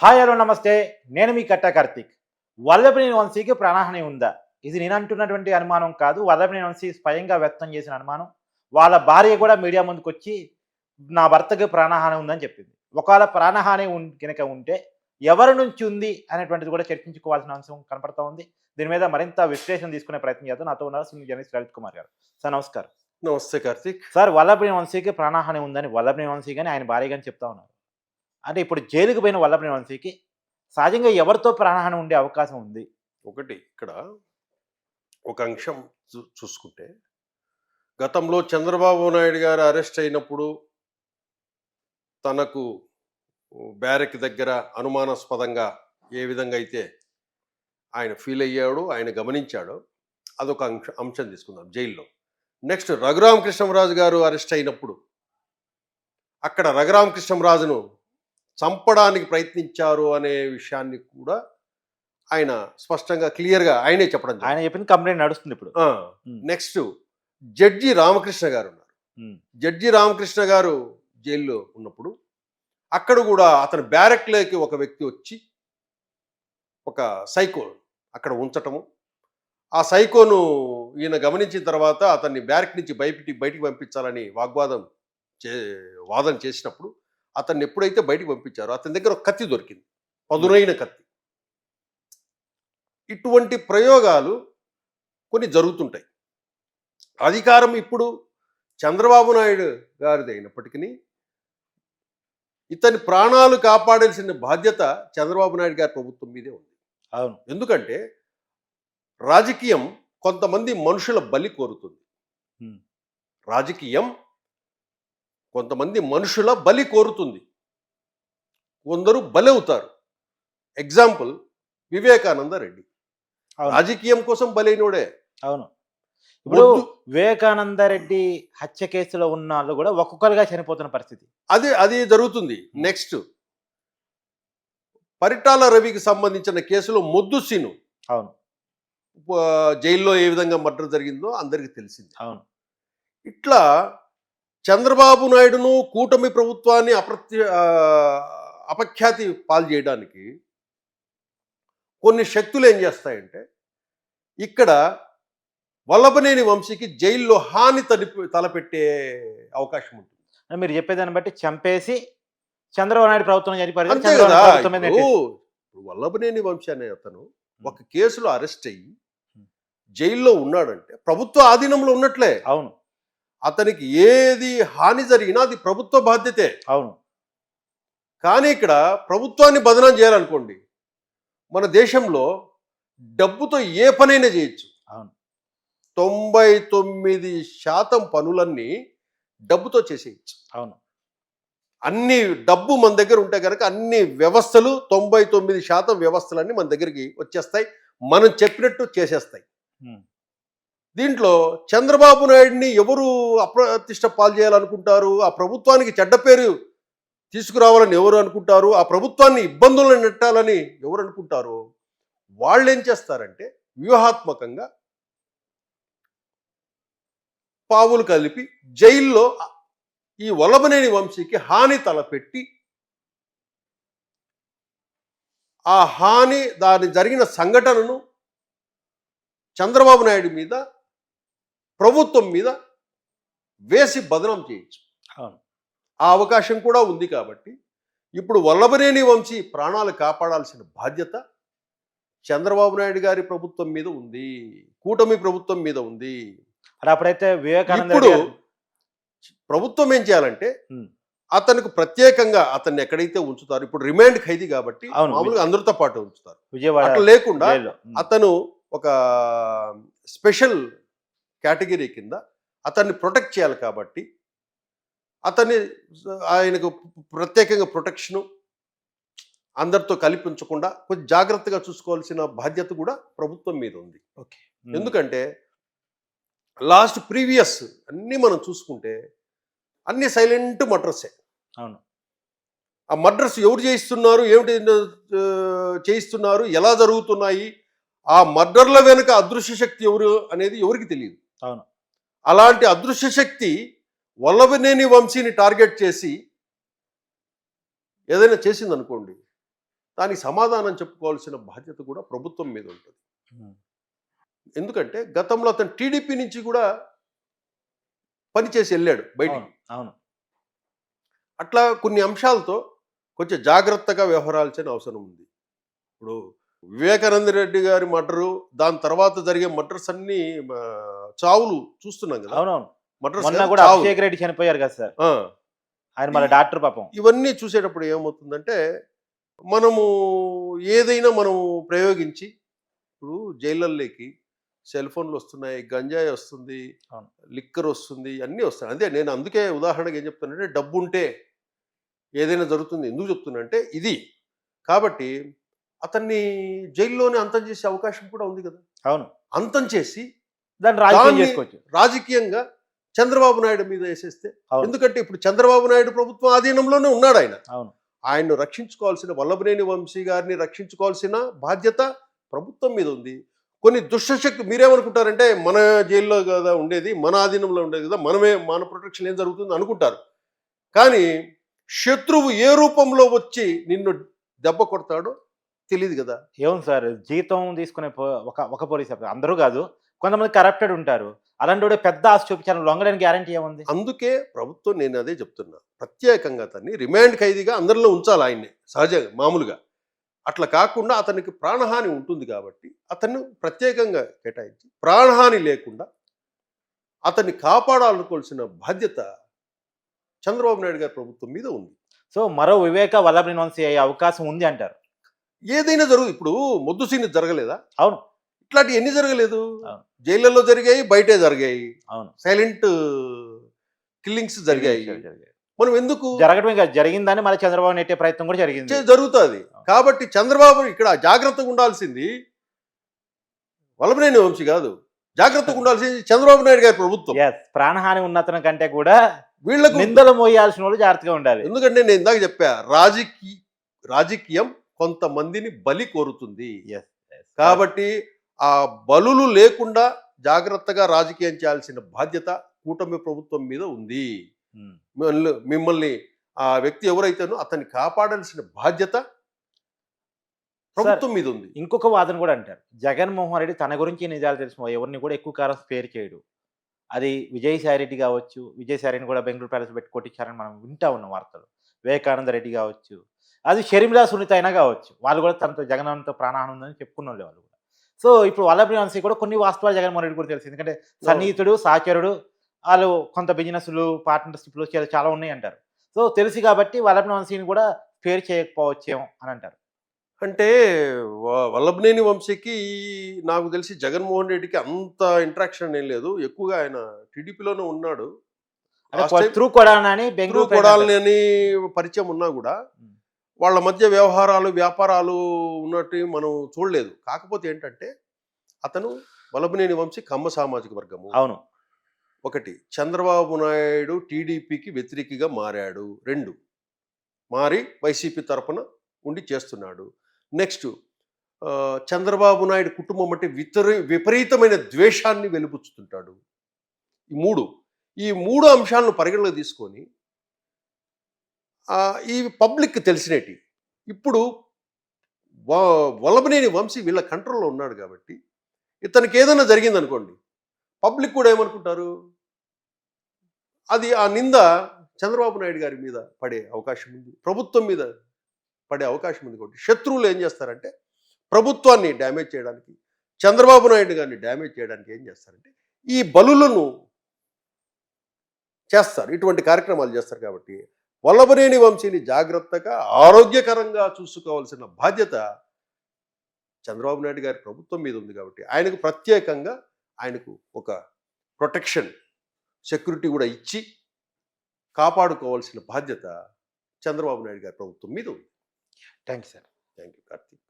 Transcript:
Hi hello నమస్తే. నేను మీ కట్టా కార్తీక్. వల్లభనేని వంశీకి ప్రాణహాని ఉందా? ఇది నేనంటున్నటువంటి అనుమానం కాదు. వల్లభనేని వంశీ స్వయంగా వ్యక్తం చేసిన అనుమానం. వాళ్ళ భార్య కూడా మీడియా ముందుకొచ్చి నా భర్తకి ప్రాణహాని ఉందని చెప్పింది. ఒకవేళ ప్రాణహాని గనక ఉంటే ఎవరి నుంచి ఉంది అనేటువంటిది కూడా చర్చించుకోవాల్సిన అంశం కనపడతా ఉంది. దీని మీద మరింత విశ్లేషణ తీసుకునే ప్రయత్నం చేద్దాం. నాతో ఉన్నారు సీనియర్ జర్నలిస్ట్ లలిత్ కుమార్ గారు. సార్ నమస్కారం. నమస్తే కార్తీక్. సార్ వల్లభనేని వంశీకి ప్రాణహాని ఉందని వల్లభనేని వంశీ గాని, ఆయన భార్య గాని చెప్తా ఉన్నారు. అంటే ఇప్పుడు జైలుకి పోయిన వల్లభనేని వంశీకి సహజంగా ఎవరితో ప్రాణహాని ఉండే అవకాశం ఉంది? ఒకటి ఇక్కడ ఒక అంశం చూసుకుంటే, గతంలో చంద్రబాబు నాయుడు గారు అరెస్ట్ అయినప్పుడు తనకు బ్యారెక్ దగ్గర అనుమానాస్పదంగా ఏ విధంగా అయితే ఆయన ఫీల్ అయ్యాడో, ఆయన గమనించాడో, అదొక అంశం తీసుకుందాం జైల్లో. నెక్స్ట్ రఘురామకృష్ణరాజు గారు అరెస్ట్ అయినప్పుడు అక్కడ రఘురామకృష్ణరాజును చంపడానికి ప్రయత్నించారు అనే విషయాన్ని కూడా ఆయన స్పష్టంగా క్లియర్గా ఆయనే చెప్పడం జరిగింది. ఆయన చెప్పిన కంప్లైంట్ నడుస్తుంది ఇప్పుడు. నెక్స్ట్ జడ్జి రామకృష్ణ గారు ఉన్నారు. జడ్జి రామకృష్ణ గారు జైల్లో ఉన్నప్పుడు అక్కడ కూడా అతని బ్యారెక్లోకి ఒక వ్యక్తి వచ్చి ఒక సైకో అక్కడ ఉంచటము, ఆ సైకోను ఈయన గమనించిన తర్వాత అతన్ని బ్యారెక్ నుంచి బయటికి పంపించాలని వాదన చేసినప్పుడు అతన్ని ఎప్పుడైతే బయటికి పంపించారో అతని దగ్గర ఒక కత్తి దొరికింది, పదునైన కత్తి. ఇటువంటి ప్రయోగాలు కొన్ని జరుగుతుంటాయి. అధికారం ఇప్పుడు చంద్రబాబు నాయుడు గారిది అయినప్పటికీ ఇతని ప్రాణాలు కాపాడాల్సిన బాధ్యత చంద్రబాబు నాయుడు గారి ప్రభుత్వం మీదే ఉంది. అవును. ఎందుకంటే రాజకీయం కొంతమంది మనుషుల బలి కోరుతుంది. రాజకీయం కొంతమంది మనుషుల బలి కోరుతుంది, కొందరు బలి అవుతారు. ఎగ్జాంపుల్ వివేకానంద రెడ్డి రాజకీయం కోసం బలైనోడే. అవును. ఇప్పుడు వివేకానంద రెడ్డి హత్య కేసులో ఉన్న వాళ్ళు కూడా ఒక్కొక్కరుగా చనిపోతున్న పరిస్థితి అది జరుగుతుంది. నెక్స్ట్ పరిటాల రవికి సంబంధించిన కేసులో మొద్దు సీను అవును జైల్లో ఏ విధంగా మర్డర్ జరిగిందో అందరికీ తెలిసింది. అవును. ఇట్లా చంద్రబాబు నాయుడును కూటమి ప్రభుత్వాన్ని అపఖ్యాతి పాలు చేయడానికి కొన్ని శక్తులు ఏం చేస్తాయంటే, ఇక్కడ వల్లభనేని వంశీకి జైల్లో హాని తలపెట్టే అవకాశం ఉంటుంది. మీరు చెప్పేదాన్ని బట్టి చంపేసి చంద్రబాబు నాయుడు ప్రభుత్వం అంతే కదా. వల్లభనేని వంశీ అనే అతను ఒక కేసులో అరెస్ట్ అయ్యి జైల్లో ఉన్నాడంటే ప్రభుత్వ ఆధీనంలో ఉన్నట్లే. అవును. అతనికి ఏది హాని జరిగినా అది ప్రభుత్వ బాధ్యతే. అవును. కానీ ఇక్కడ ప్రభుత్వాన్ని బదనాం చేయాలనుకోండి, మన దేశంలో డబ్బుతో ఏ పనైనా చేయొచ్చు. అవును. 99% పనులన్నీ డబ్బుతో చేసేయచ్చు. అవును. అన్ని డబ్బు మన దగ్గర ఉంటే కనుక అన్ని వ్యవస్థలు 99% వ్యవస్థలన్నీ మన దగ్గరికి వచ్చేస్తాయి, మనం చెప్పినట్టు చేసేస్తాయి. దీంట్లో చంద్రబాబు నాయుడిని ఎవరు అప్రతిష్ట పాలు చేయాలనుకుంటారు, ఆ ప్రభుత్వానికి చెడ్డ పేరు తీసుకురావాలని ఎవరు అనుకుంటారు, ఆ ప్రభుత్వాన్ని ఇబ్బందులను నెట్టాలని ఎవరు అనుకుంటారు, వాళ్ళు ఏం చేస్తారంటే వ్యూహాత్మకంగా పావులు కలిపి జైల్లో ఈ వల్లభనేని వంశీకి హాని తలపెట్టి ఆ హాని దాని జరిగిన సంఘటనను చంద్రబాబు నాయుడు మీద ప్రభుత్వం మీద వేసి బదనం చేయొచ్చు. ఆ అవకాశం కూడా ఉంది. కాబట్టి ఇప్పుడు వల్లభనేని వంశీ ప్రాణాలు కాపాడాల్సిన బాధ్యత చంద్రబాబు నాయుడు గారి ప్రభుత్వం మీద ఉంది, కూటమి ప్రభుత్వం మీద ఉంది. అప్పుడైతే వివేకానంద ఇప్పుడు ప్రభుత్వం ఏం చేయాలంటే అతనికి ప్రత్యేకంగా అతన్ని ఎక్కడైతే ఉంచుతారు, ఇప్పుడు రిమాండ్ ఖైదీ కాబట్టి మామూలుగా అందరితో పాటు ఉంచుతారు, అట్లా లేకుండా అతను ఒక స్పెషల్ కేటగిరీ కింద అతన్ని ప్రొటెక్ట్ చేయాలి. కాబట్టి ఆయనకు ప్రత్యేకంగా ప్రొటెక్షను అందరితో కలిపి ఉంచకుండా కొంచెం జాగ్రత్తగా చూసుకోవాల్సిన బాధ్యత కూడా ప్రభుత్వం మీద ఉంది. ఎందుకంటే లాస్ట్ ప్రీవియస్ అన్నీ మనం చూసుకుంటే అన్ని సైలెంట్ మర్డర్సే. అవును. ఆ మర్డర్స్ ఎవరు చేయిస్తున్నారు, ఏమిటి చేయిస్తున్నారు, ఎలా జరుగుతున్నాయి, ఆ మర్డర్ల వెనుక అదృశ్య శక్తి ఎవరు అనేది ఎవరికి తెలియదు. అవును. అలాంటి అదృశ్య శక్తి వల్లభనేని వంశీని టార్గెట్ చేసి ఏదైనా చేసిందనుకోండి, దానికి సమాధానం చెప్పుకోవాల్సిన బాధ్యత కూడా ప్రభుత్వం మీద ఉంటుంది. ఎందుకంటే గతంలో అతను టీడీపీ నుంచి కూడా పనిచేసి వెళ్ళాడు బయటికి. అవును అవును అట్లా కొన్ని అంశాలతో కొంచెం జాగ్రత్తగా వ్యవహరాల్సిన అవసరం ఉంది. ఇప్పుడు వివేకానంద రెడ్డి గారి మర్డరు, దాని తర్వాత జరిగే మర్డర్స్ అన్ని చావులు చూస్తున్నాం కదా. అవునవును మర్డర్స్ మొన్న కూడా అభిషేక్ రెడ్డి చనిపోయారు కదా సార్, ఆయన మన డాక్టర్ పాపం. ఇవన్నీ చూసేటప్పుడు ఏమవుతుందంటే మనము ఏదైనా మనం ప్రయోగించి, ఇప్పుడు జైళ్ళల్లోకి సెల్ ఫోన్లు వస్తున్నాయి, గంజాయి వస్తుంది, అవును. లిక్కర్ వస్తుంది, అన్నీ వస్తాయి. అదే నేను అందుకే ఉదాహరణకి ఏం చెప్తానంటే డబ్బు ఉంటే ఏదైనా జరుగుతుంది. ఎందుకు చెప్తున్నా అంటే ఇది. కాబట్టి అతన్ని జైల్లోనే అంతం చేసే అవకాశం కూడా ఉంది కదా. అవును అంతం చేసి దాన్ని రాజకీయం దాన్ని చేసుకోవచ్చు. రాజకీయంగా చంద్రబాబు నాయుడు మీద వేసేస్తే, అవును. ఎందుకంటే ఇప్పుడు చంద్రబాబు నాయుడు ప్రభుత్వం ఆధీనంలోనే ఉన్నాడు ఆయన. అవును ఆయన్ను రక్షించుకోవాల్సిన, వల్లభనేని వంశీ గారిని రక్షించుకోవాల్సిన బాధ్యత ప్రభుత్వం మీద ఉంది. కొన్ని దుష్టశక్తి, మీరేమనుకుంటారంటే మన జైల్లో కదా ఉండేది, మన ఆధీనంలో ఉండేది కదా, మనమే మన ప్రొటెక్షన్ ఏం జరుగుతుంది అనుకుంటారు. కానీ శత్రువు ఏ రూపంలో వచ్చి నిన్ను దెబ్బ కొడతాడో తెలియదు కదా. ఏముంది సార్, జీతం తీసుకునే ఒక ఒక పోలీస్ ఆఫీసర్ అందరూ కాదు, కొంతమంది కరప్టెడ్ ఉంటారు. అలాంటి వాడు పెద్ద ఆశ చూపించాను లొంగడానికి గ్యారంటీ ఏముంది? అందుకే ప్రభుత్వం, నేను అదే చెప్తున్నా, ప్రత్యేకంగా అతన్ని రిమాండ్ ఖైదీగా అందరిలో ఉంచాలి ఆయన్ని, సహజంగా మామూలుగా. అట్లా కాకుండా అతనికి ప్రాణహాని ఉంటుంది కాబట్టి అతన్ని ప్రత్యేకంగా కేటాయించి ప్రాణహాని లేకుండా అతన్ని కాపాడాలనుకోవాల్సిన బాధ్యత చంద్రబాబు నాయుడు గారి ప్రభుత్వం మీద ఉంది. సో మరో వివేక వల్లభనేని వంశీ అయ్యే అవకాశం ఉంది అంటారు. ఏదైనా జరుగు, ఇప్పుడు మొద్దు సీన్ జరగలేదా? అవును ఇట్లాంటి ఎన్ని జరగలేదు? అవును. జైళ్ళల్లో జరిగాయి, బయటే జరిగాయి, అవును సైలెంట్ కిల్లింగ్స్ జరిగాయి. మనం ఎందుకు జరగడమే కాదు, జరిగిందని మళ్ళీ చంద్రబాబు నెట్టే ప్రయత్నం కూడా జరిగింది, జరుగుతుంది. కాబట్టి చంద్రబాబు ఇక్కడ జాగ్రత్తగా ఉండాల్సింది వల్లభనేని వంశీ కాదు, జాగ్రత్తగా ఉండాల్సింది చంద్రబాబు నాయుడు గారి ప్రభుత్వం. ప్రాణహాని ఉన్నతనం కంటే కూడా వీళ్ళకు నిందలు మోయాల్సిన వాళ్ళు జాగ్రత్తగా ఉండాలి. ఎందుకంటే నేను ఇందాక చెప్పా, రాజకీయం కొంతమందిని బలి కోరుతుంది. కాబట్టి ఆ బలులు లేకుండా జాగ్రత్తగా రాజకీయం చేయాల్సిన బాధ్యత కూటమి ప్రభుత్వం మీద ఉంది. మిమ్మల్ని ఆ వ్యక్తి ఎవరైతేనో అతన్ని కాపాడాల్సిన బాధ్యత ప్రభుత్వం మీద ఉంది. ఇంకొక వాదన కూడా అంటారు, జగన్మోహన్ రెడ్డి తన గురించి నిజాలు తెలిసిన ఎవరిని కూడా ఎక్కువ కాలం స్పేర్ చేయడు. అది విజయసాయి రెడ్డి కావచ్చు, విజయసాయిని కూడా బెంగళూరు ప్యాలెస్ పెట్టి కొట్టించారని మనం వింటా ఉన్న వార్తలు. వివేకానంద రెడ్డి కావచ్చు, అది షర్మిలా సునీత అయినా కావచ్చు, వాళ్ళు కూడా తనతో జగన్తో ప్రాణహాని ఉందని చెప్పుకున్న వాళ్ళు కూడా. సో ఇప్పుడు వల్లభనేని వంశీ కూడా కొన్ని వాస్తవాలు జగన్మోహన్ రెడ్డి కూడా తెలుసు, ఎందుకంటే సన్నిహితుడు, సహచరుడు, వాళ్ళు కొంత బిజినెస్లు, పార్ట్నర్షిప్లు చాలా ఉన్నాయి అంటారు. సో తెలుసు కాబట్టి వల్లభనేని వంశీని కూడా స్పేర్ చేయకపోవచ్చేమో అని అంటారు. అంటే వల్లభనేని వంశీకి నాకు తెలిసి జగన్మోహన్ రెడ్డికి అంత ఇంట్రాక్షన్ ఏం లేదు. ఎక్కువగా ఆయన టీడీపీలోనే ఉన్నాడు. త్రూ కొడాలని బెంగళూరు కొడాలని పరిచయం ఉన్నా కూడా వాళ్ళ మధ్య వ్యవహారాలు, వ్యాపారాలు ఉన్నట్టు మనం చూడలేదు. కాకపోతే ఏంటంటే అతను వల్లభనేని వంశీ కమ్మ సామాజిక వర్గము. అవును. ఒకటి, చంద్రబాబు నాయుడు టీడీపీకి వ్యతిరేకిగా మారాడు. 2, మారి వైసీపీ తరపున ఉండి చేస్తున్నాడు. నెక్స్ట్, చంద్రబాబు నాయుడు కుటుంబం అంటే విపరీతమైన ద్వేషాన్ని వెలిబుచ్చుతుంటాడు. ఈ మూడు అంశాలను పరిగణలోకి తీసుకొని ఈ పబ్లిక్ తెలిసినట్టు ఇప్పుడు వల్లభనేని వంశీ వీళ్ళ కంట్రోల్లో ఉన్నాడు కాబట్టి ఇతనికి ఏదైనా జరిగిందనుకోండి, పబ్లిక్ కూడా ఏమనుకుంటారు, అది ఆ నింద చంద్రబాబు నాయుడు గారి మీద పడే అవకాశం ఉంది, ప్రభుత్వం మీద పడే అవకాశం ఉంది. కాబట్టి శత్రువులు ఏం చేస్తారంటే ప్రభుత్వాన్ని డ్యామేజ్ చేయడానికి, చంద్రబాబు నాయుడు గారిని డ్యామేజ్ చేయడానికి ఏం చేస్తారంటే ఈ బలులను చేస్తారు, ఇటువంటి కార్యక్రమాలు చేస్తారు. కాబట్టి వల్లభనేని వంశీని జాగ్రత్తగా, ఆరోగ్యకరంగా చూసుకోవాల్సిన బాధ్యత చంద్రబాబు నాయుడు గారి ప్రభుత్వం మీద ఉంది. కాబట్టి ఆయనకు ప్రత్యేకంగా ఆయనకు ఒక ప్రొటెక్షన్, సెక్యూరిటీ కూడా ఇచ్చి కాపాడుకోవాల్సిన బాధ్యత చంద్రబాబు నాయుడు గారి ప్రభుత్వం మీద ఉంది. Thank you sir. Thank you Karthik.